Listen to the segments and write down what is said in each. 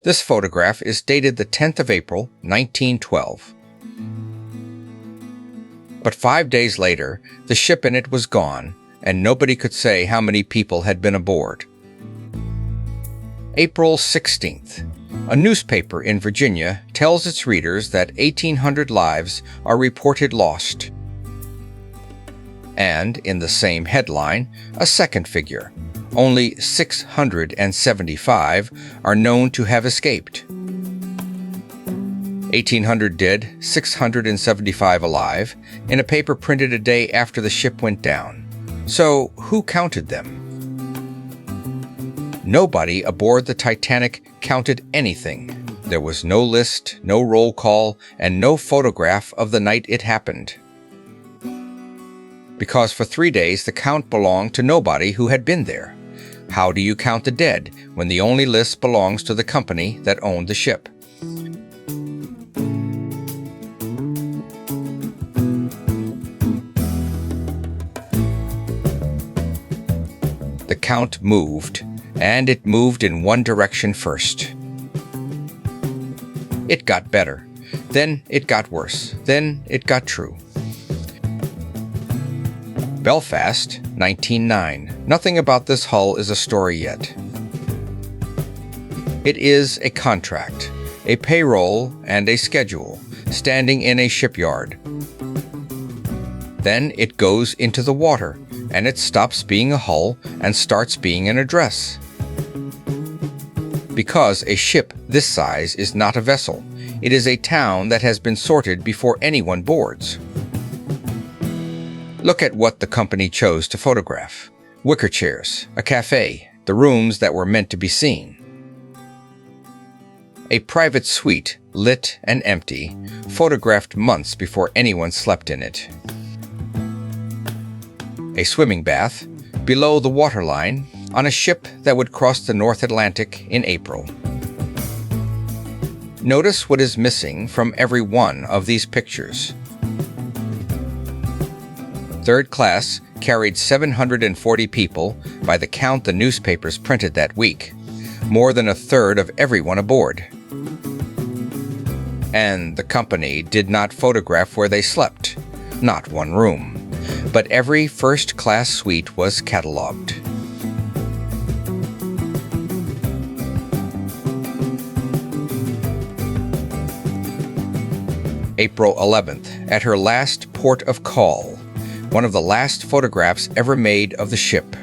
This photograph is dated the 10th of April, 1912. But 5 days later, the ship in it was gone, and nobody could say how many people had been aboard. April 16th. A newspaper in Virginia tells its readers that 1,800 lives are reported lost. And, in the same headline, a second figure. Only 675 are known to have escaped. 1,800 dead, 675 alive, in a paper printed a day after the ship went down. So, who counted them? Nobody aboard the Titanic counted anything. There was no list, no roll call, and no photograph of the night it happened. Because for 3 days the count belonged to nobody who had been there. How do you count the dead when the only list belongs to the company that owned the ship? The count moved, and it moved in one direction first. It got better, then it got worse, then it got true. Belfast, 1909. Nothing about this hull is a story yet. It is a contract, a payroll, and a schedule, standing in a shipyard. Then it goes into the water, and it stops being a hull and starts being an address. Because a ship this size is not a vessel, it is a town that has been sorted before anyone boards. Look at what the company chose to photograph. Wicker chairs, a cafe, the rooms that were meant to be seen. A private suite, lit and empty, photographed months before anyone slept in it. A swimming bath, below the waterline, on a ship that would cross the North Atlantic in April. Notice what is missing from every one of these pictures. Third class carried 740 people by the count the newspapers printed that week, more than a third of everyone aboard. And the company did not photograph where they slept, not one room, but every first-class suite was catalogued. April 11th, at her last port of call, one of the last photographs ever made of the ship.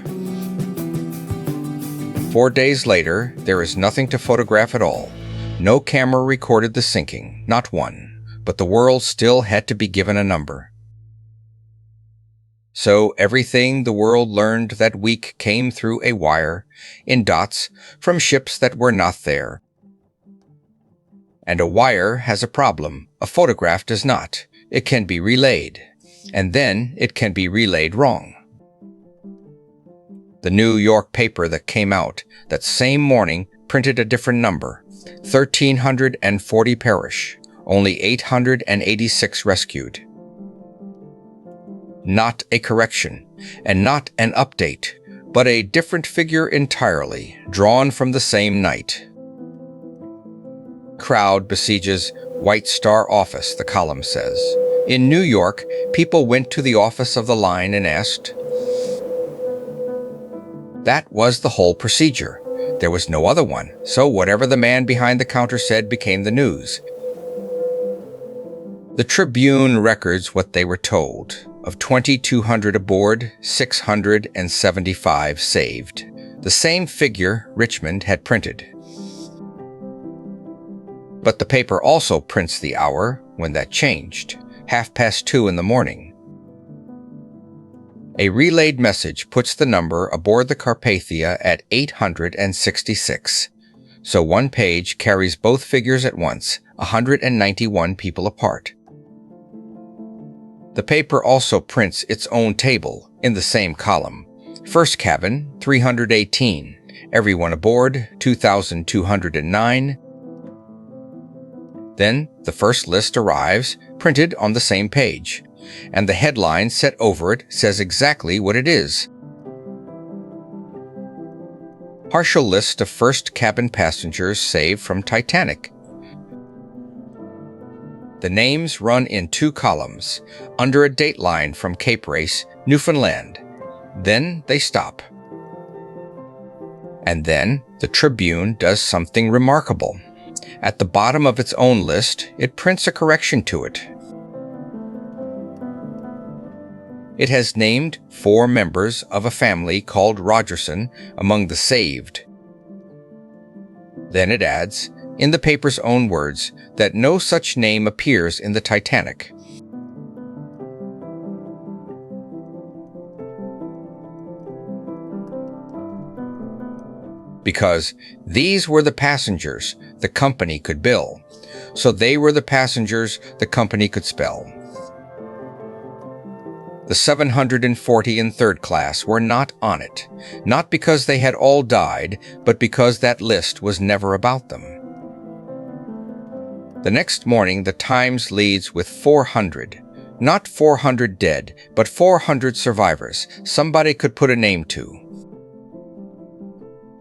4 days later, there is nothing to photograph at all. No camera recorded the sinking, not one, but the world still had to be given a number. So everything the world learned that week came through a wire, in dots, from ships that were not there. And a wire has a problem. A photograph does not. It can be relayed. And then it can be relayed wrong. The New York paper that came out that same morning printed a different number. 1,340 perish, only 886 rescued. Not a correction, and not an update, but a different figure entirely, drawn from the same night. Crowd besieges White Star office, the column says. In New York, people went to the office of the line and asked. That was the whole procedure. There was no other one, so whatever the man behind the counter said became the news. The Tribune records what they were told. Of 2,200 aboard, 675 saved. The same figure Richmond had printed. But the paper also prints the hour when that changed. 2:30 in the morning. A relayed message puts the number aboard the Carpathia at 866. So one page carries both figures at once, 191 people apart. The paper also prints its own table in the same column. First cabin, 318. Everyone aboard, 2,209. Then the first list arrives, printed on the same page, and the headline set over it says exactly what it is. partial list of first cabin passengers saved from Titanic. The names run in 2 columns, under a dateline from Cape Race, Newfoundland. Then they stop. And then the Tribune does something remarkable. At the bottom of its own list, it prints a correction to it. It has named 4 members of a family called Rogerson among the saved. Then it adds, in the paper's own words, that no such name appears in the Titanic. Because these were the passengers the company could bill, so they were the passengers the company could spell. The 740 in third class were not on it, not because they had all died, but because that list was never about them. The next morning, the Times leads with 400, not 400 dead, but 400 survivors somebody could put a name to.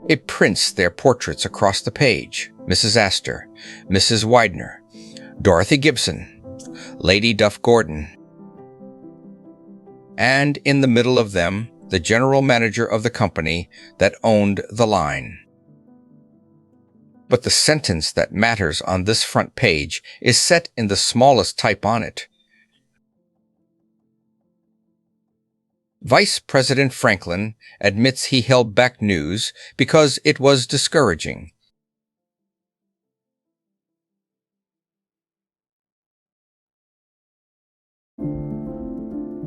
It prints their portraits across the page: Mrs. Astor, Mrs. Widener, Dorothy Gibson, Lady Duff Gordon, and in the middle of them, the general manager of the company that owned the line. But the sentence that matters on this front page is set in the smallest type on it. Vice President Franklin admits he held back news because it was discouraging.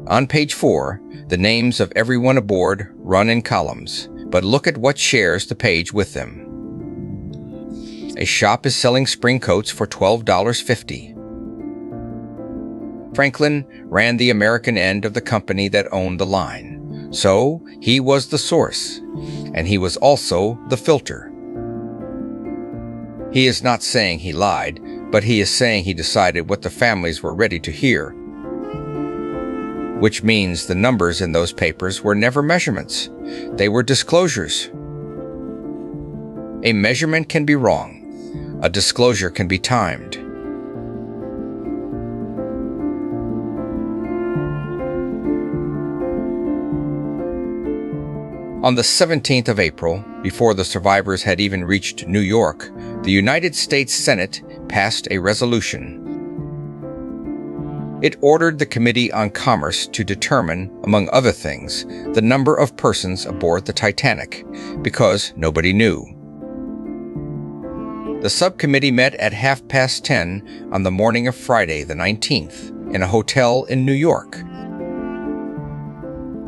On page 4, the names of everyone aboard run in columns, but look at what shares the page with them. A shop is selling spring coats for $12.50. Franklin ran the American end of the company that owned the line, so he was the source, and he was also the filter. He is not saying he lied, but he is saying he decided what the families were ready to hear, which means the numbers in those papers were never measurements. They were disclosures. A measurement can be wrong. A disclosure can be timed. On the 17th of April, before the survivors had even reached New York, the United States Senate passed a resolution. It ordered the Committee on Commerce to determine, among other things, the number of persons aboard the Titanic, because nobody knew. The subcommittee met at 10:30 on the morning of Friday the 19th in a hotel in New York.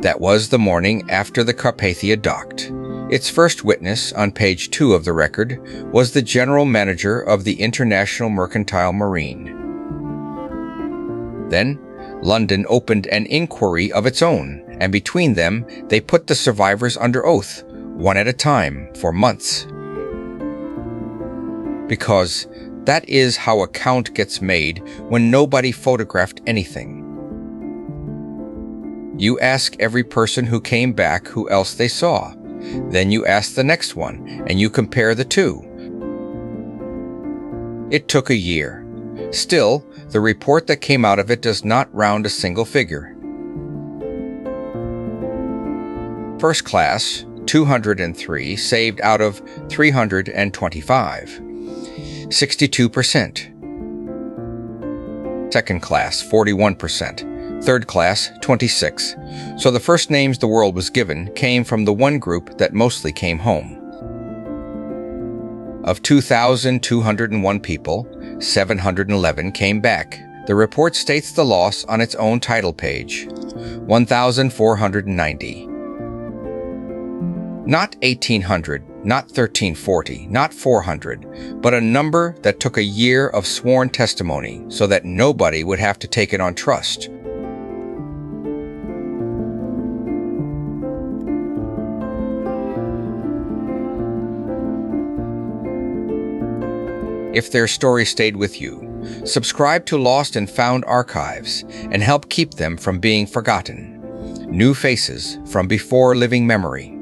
That was the morning after the Carpathia docked. Its first witness, on page 2 of the record, was the general manager of the International Mercantile Marine. Then, London opened an inquiry of its own, and between them, they put the survivors under oath, one at a time, for months. Because that is how a count gets made when nobody photographed anything. You ask every person who came back who else they saw. Then you ask the next one, and you compare the two. It took a year. Still, the report that came out of it does not round a single figure. First class, 203 saved out of 325. 62%. Second class, 41%. Third class, 26. So the first names the world was given came from the one group that mostly came home. Of 2,201 people, 711 came back. The report states the loss on its own title page, 1,490. Not 1,800, not 1,340, not 400, but a number that took a year of sworn testimony so that nobody would have to take it on trust. If their story stayed with you, subscribe to Lost and Found Archives and help keep them from being forgotten. New faces from before living memory.